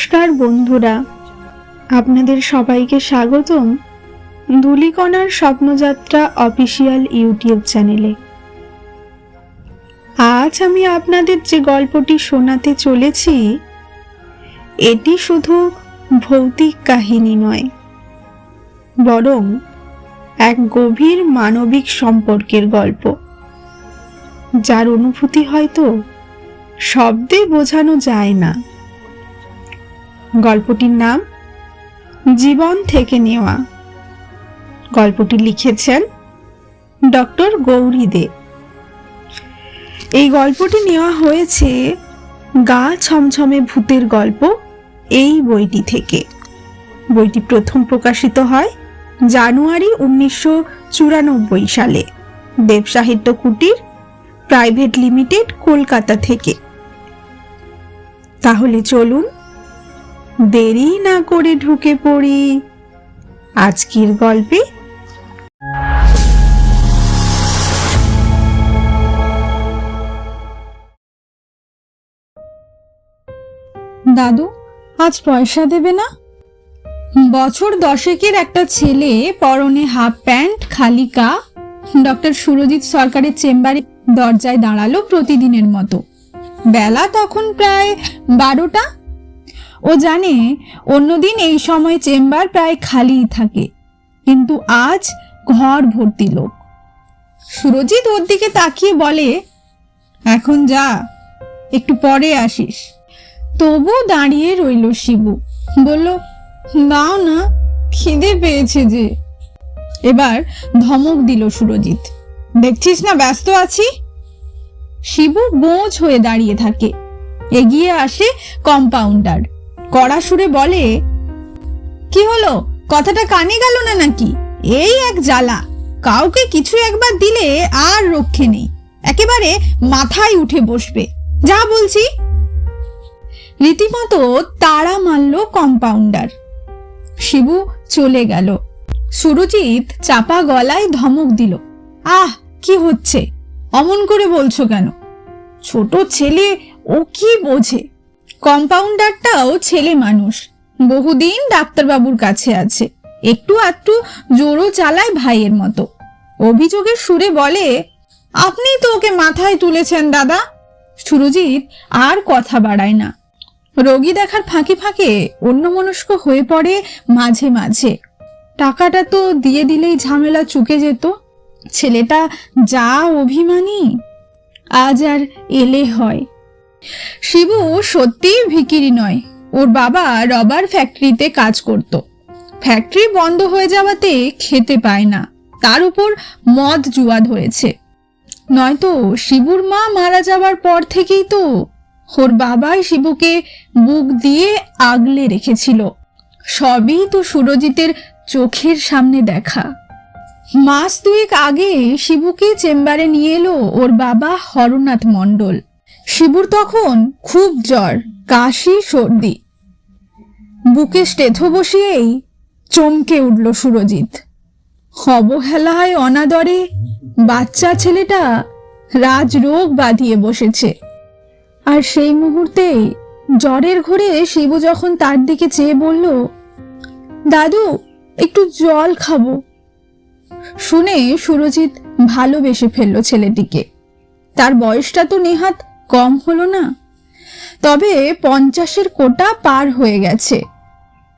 নমস্কার বন্ধুরা, আপনাদের সবাইকে স্বাগতম ধূলিকণার স্বপ্নযাত্রা অফিসিয়াল ইউটিউব চ্যানেলে। আজ আমি আপনাদের যে গল্পটি শোনাতে চলেছি, এটি শুধু ভৌতিক কাহিনী নয়, বরং এক গভীর মানবিক সম্পর্কের গল্প, যার অনুভূতি হয়তো শব্দে বোঝানো যায় না। গল্পটির নাম জীবন থেকে নেওয়া। গল্পটি লিখেছেন ডক্টর গৌরী দে। এই গল্পটি নেওয়া হয়েছে গা ছমছমে ভূতের গল্প এই বইটি থেকে। বইটি প্রথম প্রকাশিত হয় জানুয়ারি 1994 সালে দেব সাহিত্য কুটির প্রাইভেট লিমিটেড, কলকাতা থেকে। তাহলে চলুন দেরি না করে ঢুকে পড়ি আজকের গল্পে। দাদু, আজ পয়সা দেবে না? বছর 10 একটা ছেলে, পরনে হাফ প্যান্ট, খালি কা, ডক্টর সুরজিৎ সরকারের চেম্বারে দরজায় দাঁড়ালো প্রতিদিনের মতো। বেলা তখন প্রায় 12টা। ও জানে অন্যদিন এই সময় চেম্বার প্রায় খালিই থাকে, কিন্তু আজ ঘর ভর্তি লোক। সুরজিৎ ওর দিকে তাকিয়ে বলে, এখন যা, একটু পরে আসিস। তবু দাঁড়িয়ে রইল শিবু। বলল, দাও না, খিদে পেয়েছে যে। এবার ধমক দিল সুরজিৎ, দেখছিস না ব্যস্ত আছি। শিবু বোঝ হয়ে দাঁড়িয়ে থাকে। এগিয়ে আসে কম্পাউন্ডার, কড়া সুরে বলে, কি হলো, কথাটা কানে গেল না নাকি? এই এক জ্বালা, কাউকে কিছু একবার দিলে আর রক্ষে নেই, একেবারে মাথায় উঠে বসবে। যা বলছি। রীতিমতো তাড়া মারল কম্পাউন্ডার। শিবু চলে গেল। সুরজিৎ চাপা গলায় ধমক দিল, আহ, কি হচ্ছে? অমন করে বলছো কেন? ছোট ছেলে, ও কি বোঝে? কম্পাউন্ডারটাও ছেলে মানুষ, বহুদিন ডাক্তারবাবুর কাছে আছে, একটু আধটু জোরও চালায় ভাইয়ের মতো। অভিযোগের সুরে বলে, আপনি তো ওকে মাথায় তুলেছেন দাদা। সুরজিৎ আর কথা বাড়ায় না। রোগী দেখার ফাঁকে ফাঁকে অন্যমনস্ক হয়ে পড়ে মাঝে মাঝে। টাকাটা তো দিয়ে দিলেই ঝামেলা চুকে যেত। ছেলেটা যা অভিমানী, আজ আর এলে হয়। শিবু সত্যিই ভিখিরি নয়। ওর বাবা রবার ফ্যাক্টরিতে কাজ করত। ফ্যাক্টরি বন্ধ হয়ে যাওয়াতে খেতে পায় না, তার উপর মদ জুয়া ধরেছে। নয়তো শিবুর মা মারা যাওয়ার পর থেকেই তো ওর বাবাই শিবুকে বুক দিয়ে আগলে রেখেছিল। সবই তো সুরজিতের চোখের সামনে দেখা। মাস 2 আগে শিবুকে চেম্বারে নিয়ে এলো ওর বাবা হরনাথ মণ্ডল। শিবুর তখন খুব জ্বর, কাশি, সর্দি। বুকে স্টেথো বসিয়েই চমকে উঠল সুরজিৎ। অবহেলায় অনাদরে বাচ্চা ছেলেটা রাজরোগ বাঁধিয়ে বসেছে। আর সেই মুহূর্তেই জ্বরের ঘোরে শিবু যখন তার দিকে চেয়ে বলল, দাদু, একটু জল খাবো। শুনে সুরজিৎ ভালোবেসে ফেলল ছেলেটিকে। তার বয়সটা তো নেহাত কম হলো না, তবে 50-এর কোটা পার হয়ে গেছে।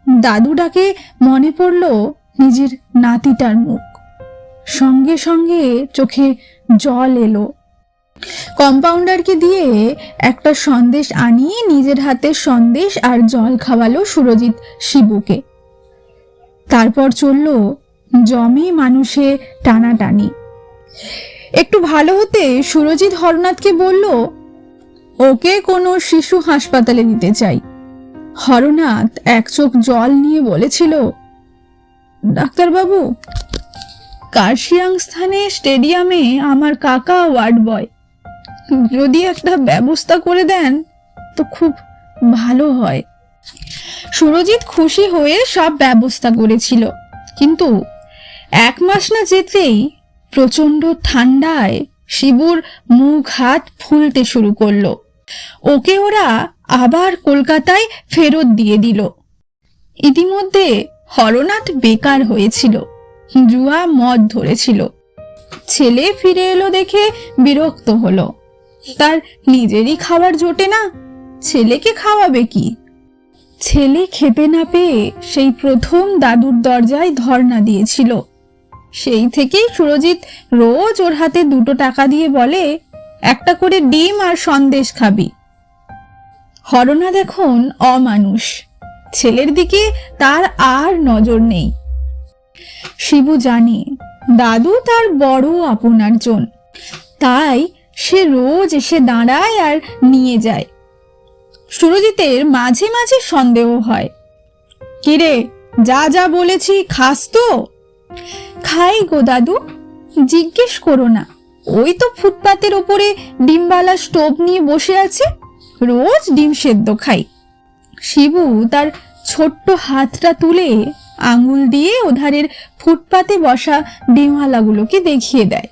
দাদু ডাকে মনে পড়ল নিজের নাতিটার মুখ। সঙ্গে সঙ্গে চোখে জল এলো। কম্পাউন্ডারকে দিয়ে একটা সন্দেশ আনিয়ে নিজের হাতে সন্দেশ আর জল খাওয়ালো সুরজিৎ শিবুকে। তারপর চলল জমে মানুষে টানাটানি। একটু ভালো হতে সুরজিৎ হরনাথকে বলল, ওকে কোনো শিশু হাসপাতালে নিতে চাই। হরনাথ এক চোখ জল নিয়ে বলেছিল, ডাক্তারবাবু, কার্শিয়াং স্থানে স্টেডিয়ামে আমার কাকা ওয়ার্ড বয়, যদি একটা ব্যবস্থা করে দেন তো খুব ভালো হয়। সুরজিৎ খুশি হয়ে সব ব্যবস্থা করেছিল, কিন্তু 1 মাস না যেতেই প্রচন্ড ঠান্ডায় শিবুর মুখ হাত ফুলতে শুরু করলো। ওকে ওরা আবার কলকাতায় ফেরত দিয়ে দিল। ইতিমধ্যে হরনাথ বেকার হয়েছিল, জুয়া মদ ধরেছিল। ছেলে ফিরে এলো দেখে বিরক্ত হলো। তার নিজেরই খাবার জোটে না, ছেলেকে খাওয়াবে কি? ছেলে খেতে না পেয়ে সেই প্রথম দাদুর দরজায় ধর্ণা দিয়েছিল। সেই থেকেই সুরজিৎ রোজ ওর হাতে 2 টাকা দিয়ে বলে, একটা করে ডিম আর সন্দেশ খাবি। হরনাথ এখন অমানুষ, ছেলের দিকে তার আর নজর নেই। শিবু জানে দাদু তার বড় আপনার জন, তাই সে রোজ এসে দাঁড়ায় আর নিয়ে যায়। সুরজিতের মাঝে মাঝে সন্দেহ হয়, কিরে যা যা বলেছি খাস তো? খাই গো দাদু, জিজ্ঞেস করো না, ওই তো ফুটপাতের ওপরে ডিমওয়ালা স্টোভ নিয়ে বসে আছে, রোজ ডিম সেদ্ধ খাই। শিবু তার ছোট্ট হাতটা তুলে আঙুল দিয়ে ওধারের ফুটপাতে বসা ডিমওয়ালাগুলোকে দেখিয়ে দেয়।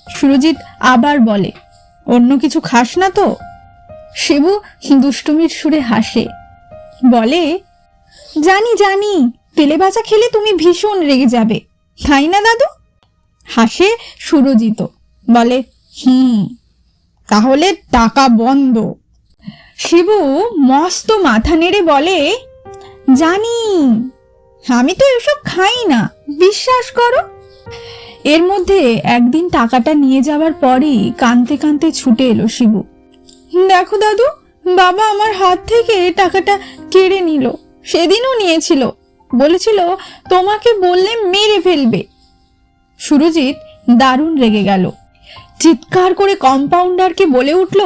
সুরজিৎ আবার বলে, অন্য কিছু খাস না তো? শিবু দুষ্টুমির সুরে হাসে, বলে, জানি জানি, তেলে ভাজা খেলে তুমি ভীষণ রেগে যাবে, তাই না দাদু? হাসে সুরজিৎ, বলে, তাহলে টাকা বন্ধ। শিবু মস্ত মাথা নেড়ে বলে, জানি, আমি তো এসব খাই না, বিশ্বাস করো। এর মধ্যে একদিন টাকাটা নিয়ে যাওয়ার পরই কাঁদতে কাঁদতে ছুটে এলো শিবু। দেখো দাদু, বাবা আমার হাত থেকে টাকাটা কেড়ে নিল, সেদিনও নিয়েছিল, বলেছিল তোমাকে বললে মেরে ফেলবে। সুরজিৎ দারুণ রেগে গেল, চিৎকার করে কম্পাউন্ডারকে বলে উঠল,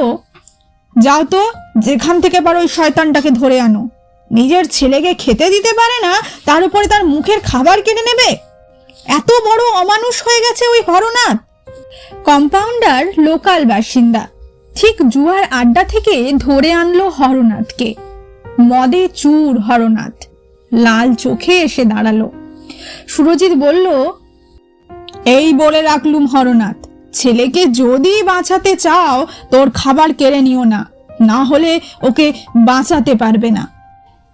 যাও তো, যেখান থেকে পারো ওই শয়তানটাকে ধরে আনো। নিজের ছেলেকে খেতে দিতে পারে না, তার উপরে তার মুখের খাবার কেড়ে নেবে। এত বড় অমানুষ হয়ে গেছে ওই হরনাথ। কম্পাউন্ডার লোকাল বাসিন্দা, ঠিক জুয়ার আড্ডা থেকে ধরে আনলো হরনাথকে। মদে চুর হরনাথ, লাল চোখে এসে দাঁড়ালো। সুরজিৎ বলল, এই বলে রাখলুম হরনাথ, ছেলেকে যদি বাঁচাতে চাও তোর খাবার কেড়ে নিও না, না হলে ওকে বাঁচাতে পারবে না।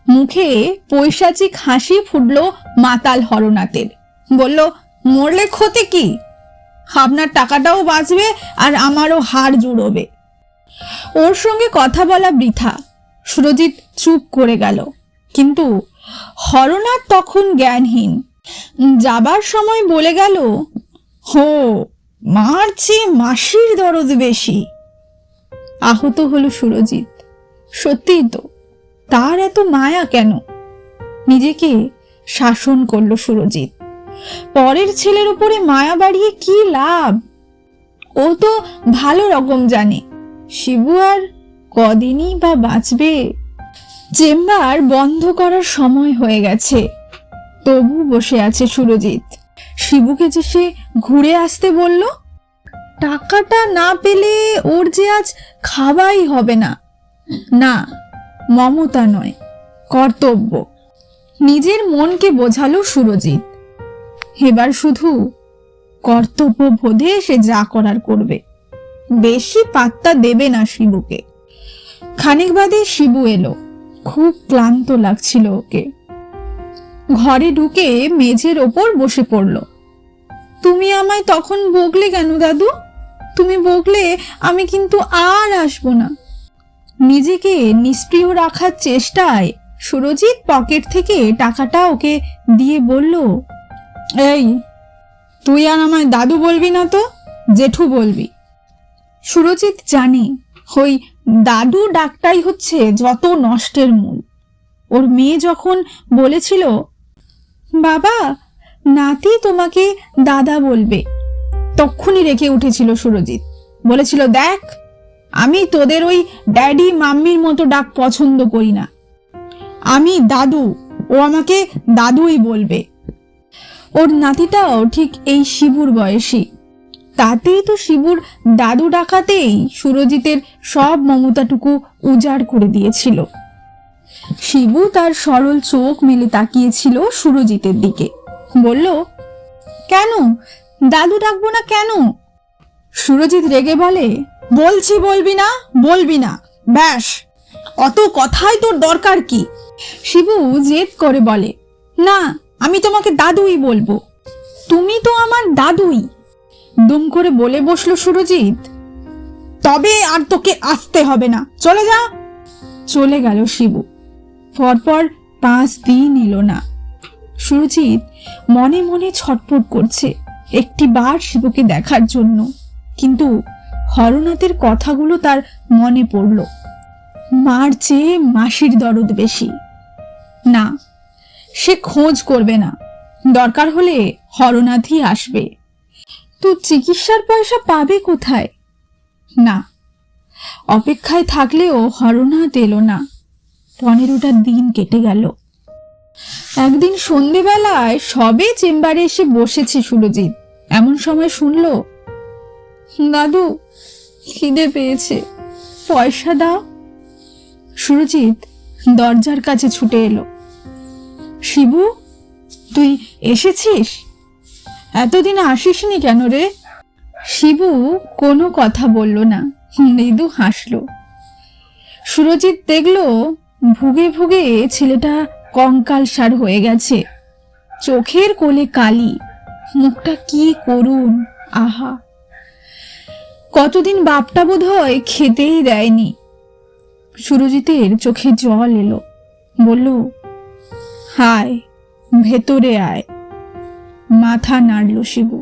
মুখে পৈশাচিক হাসি ফুটলো মাতাল হরনাথের। বলল, মরলে ক্ষতি কি? আপনার টাকাটাও বাঁচবে আর আমারও হাড় জুড়বে। ওর সঙ্গে কথা বলা বৃথা, সুরজিৎ চুপ করে গেল। কিন্তু হরনাথ তখন জ্ঞানহীন। যাবার সময় বলে গেল, হো, মার চেয়ে মাসির দরদ বেশি। আহত হলো সুরজিৎ। সত্যিই তো, তার এত মায়া কেন? নিজেকে শাসন করলো সুরজিৎ। পরের ছেলের উপরে মায়া বাড়িয়ে কি লাভ? ও তো ভালো রকম জানে শিবু আর কদিনই বা বাঁচবে। চেম্বার বন্ধ করার সময় হয়ে গেছে, তবু বসে আছে সুরজিৎ। শিবুকে যে সে ঘুরে আসতে বলল, টাকাটা না পেলে ওর যে আজ খাওয়াই হবে না। না, মমতা নয়, কর্তব্য। নিজের মনকে বোঝালো সুরজিৎ। এবার শুধু কর্তব্য বোধে সে যা করার করবে, বেশি পাত্তা দেবে না শিবুকে। খানিক বাদে শিবু এলো, খুব ক্লান্ত লাগছিল ওকে। ঘরে ঢুকে মেঝের ওপর বসে পড়ল। তুমি আমায় তখন বকলে কেন দাদু? তুমি বকলে আমি কিন্তু আর আসবো না। নিজেকে নিষ্ক্রিয় রাখার চেষ্টায় সুরজিৎ পকেট থেকে টাকাটা ওকে দিয়ে বলল, এই, তুই আর আমায় দাদু বলবি না তো, জেঠু বলবি। সুরজিৎ জানে ওই দাদু ডাকটাই হচ্ছে যত নষ্টের মূল। ওর মেয়ে যখন বলেছিল, বাবা নাতি তোমাকে দাদা বলবে, তখনই রেখে উঠেছিল সুরজিৎ। বলেছিল, দেখ, আমি তোদের ওই ড্যাডি মাম্মির মতো ডাক পছন্দ করি না, আমি দাদু, ও আমাকে দাদুই বলবে। ওর নাতিটাও ঠিক এই শিবুর বয়সী, তাতেই তো শিবুর দাদু ডাকাতেই সুরজিতের সব মমতাটুকু উজাড় করে দিয়েছিল। শিবু তার সরল চোখ মেলে তাকিয়েছিল সুরজিতের দিকে। বলল, কেন দাদু ডাকবো না কেন? সুরজিৎ রেগে বলে, বলছি বলবি না, বলবি না, ব্যাস, অত কথাই তোর দরকার কি? শিবু জেদ করে বলে, না, আমি তোমাকে দাদুই বলবো। তুমি তো আমার দাদুই, দুম করে বলে বসলো সুরজিৎ। তবে আর তোকে আসতে হবে না, চলে যা। চলে গেল শিবু। পরপর 5 দিন এলো না। সুরজিৎ মনে মনে ছটফট করছে একটি বার শিবুকে দেখার জন্য, কিন্তু হরনাথের কথাগুলো তার মনে পড়ল। মার চেয়ে মাসির দরদ বেশি। না, সে খোঁজ করবে না, দরকার হলে হরনাথই আসবে। তো চিকিৎসার পয়সা পাবে কোথায়? না, অপেক্ষায় থাকলেও হরনাথ এলো না। 15টা দিন কেটে গেল। একদিন সন্ধেবেলায় সবে চেম্বারে এসে বসেছে সুরজিৎ, এমন সময় শুনল, দাদু, খিদে পেয়েছে, পয়সা দাও। সুরজিৎ দরজার কাছে ছুটে এলো। শিবু, তুই এসেছিস? এতদিন আসিসনি কেন রে? শিবু কোনো কথা বলল না, মৃদু হাসলো। সুরজিৎ দেখলো ভুগে ভুগে ছেলেটা কঙ্কালসার হয়ে গেছে, চোখের কোলে কালি, মুখটা কি করুণ। আহা, কতদিন বাপটা বোধ হয় খেতেই দেয়নি। সুরজিতের চোখে জল এলো, বলল, হায়, ভেতরে আয়। মাথা নাড়ল শিবু।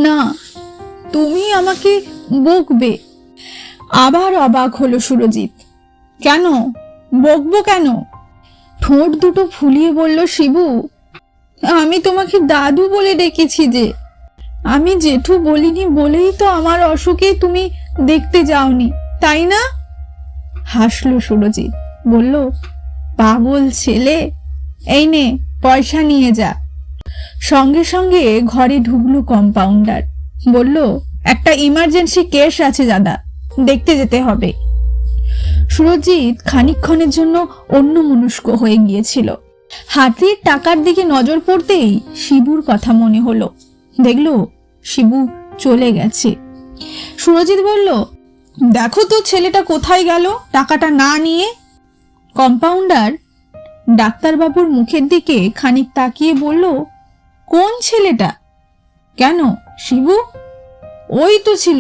না, তুমি আমাকে বকবে। আবার অবাক হলো সুরজিৎ। কেন বকবো কেন? ঠোঁট দুটো ফুলিয়ে বলল শিবু, আমি তোমাকে দাদু বলে ডেকেছি যে। আমি জেঠু বলিনি বলেই তো আমার অসুখে তুমি দেখতে যাওনি, তাই না? হাসলো সুরজিৎ, বলল, পাগল ছেলে, এই নে পয়সা নিয়ে যা। সঙ্গে সঙ্গে ঘরে ঢুকলো কম্পাউন্ডার, বলল, একটা ইমার্জেন্সি কেস আছে দাদা, দেখতে যেতে হবে। সুরজিৎ খানিকক্ষণের জন্য অন্যমনস্ক হয়ে গিয়েছিল। হাতির টাকার দিকে নজর পড়তেই শিবুর কথা মনে হলো। দেখলো শিবু চলে গেছে। সুরজিৎ বলল, দেখো তো ছেলেটা কোথায় গেল টাকাটা না নিয়ে। কম্পাউন্ডার ডাক্তারবাবুর মুখের দিকে খানিক তাকিয়ে বলল, কোন ছেলেটা? কেন শিবু? ওই তো ছিল,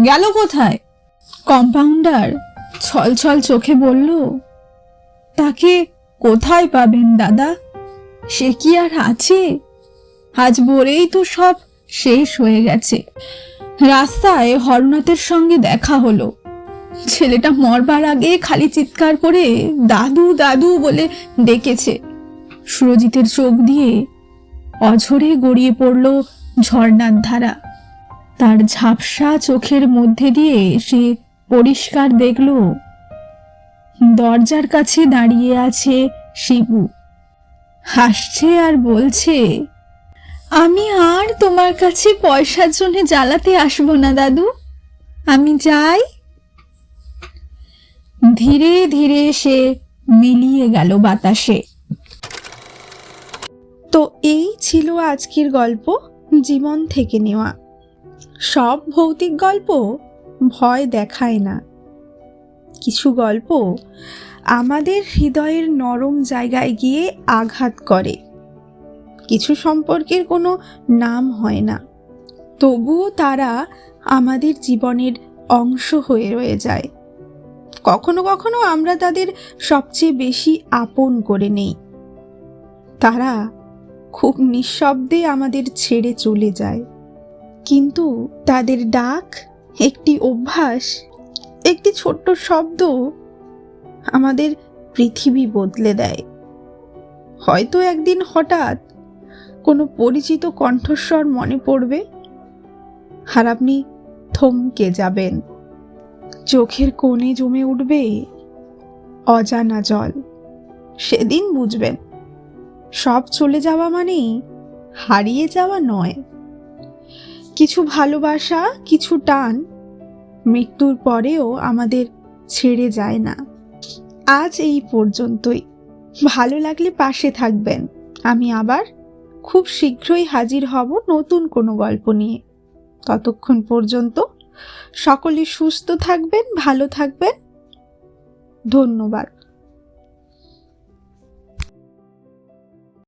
গেল কোথায়? কম্পাউন্ডার ছলছল চোখে বলল, তাকে কোথায় পাবেন দাদা? সে কি আর আছে? আজ ভোরেই তো সব শেষ হয়ে গেছে। রাস্তায় হরনাথের সঙ্গে দেখা হলো। ছেলেটা মরবার আগে খালি চিৎকার করে দাদু দাদু বলে ডেকেছে। সুরজিতের চোখ দিয়ে অঝরে গড়িয়ে পড়ল ঝর্ণার ধারা। তার ঝাপসা চোখের মধ্যে দিয়ে সে পরিষ্কার দেখল দরজার কাছে দাঁড়িয়ে আছে শিবু, হাসছে আর বলছে, আমি আর তোমার কাছে পয়সার জন্য জ্বালাতে আসবো না দাদু, আমি যাই। ধীরে ধীরে সে মিলিয়ে গেল বাতাসে। তো এই ছিল আজকের গল্প, জীবন থেকে নেওয়া। সব ভৌতিক গল্প ভয় দেখায় না, কিছু গল্প আমাদের হৃদয়ের নরম জায়গায় গিয়ে আঘাত করে। কিছু সম্পর্কের কোনো নাম হয় না, তবুও তারা আমাদের জীবনের অংশ হয়ে রয়ে যায়। কখনো কখনো আমরা তাদের সবচেয়ে বেশি আপন করে নেই। তারা খুব নিঃশব্দে আমাদের ছেড়ে চলে যায়, কিন্তু তাদের ডাক, একটি অভ্যাস, একটি ছোট্ট শব্দ আমাদের পৃথিবী বদলে দেয়। হয়তো একদিন হঠাৎ কোনো পরিচিত কণ্ঠস্বর মনে পড়বে, আর আপনি থমকে যাবেন। চোখের কোণে জমে উঠবে অজানা জল। সেদিন বুঝবেন, সব চলে যাওয়া মানেই হারিয়ে যাওয়া নয়। কিছু ভালোবাসা, কিছু টান মৃত্যুর পরেও আমাদের ছেড়ে যায় না। আজ এই পর্যন্তই। ভালো লাগলে পাশে থাকবেন। আমি আবার খুব শীঘ্রই হাজির হব নতুন কোনো গল্প নিয়ে। ততক্ষণ পর্যন্ত সকলে সুস্থ থাকবেন, ভালো থাকবেন। ধন্যবাদ।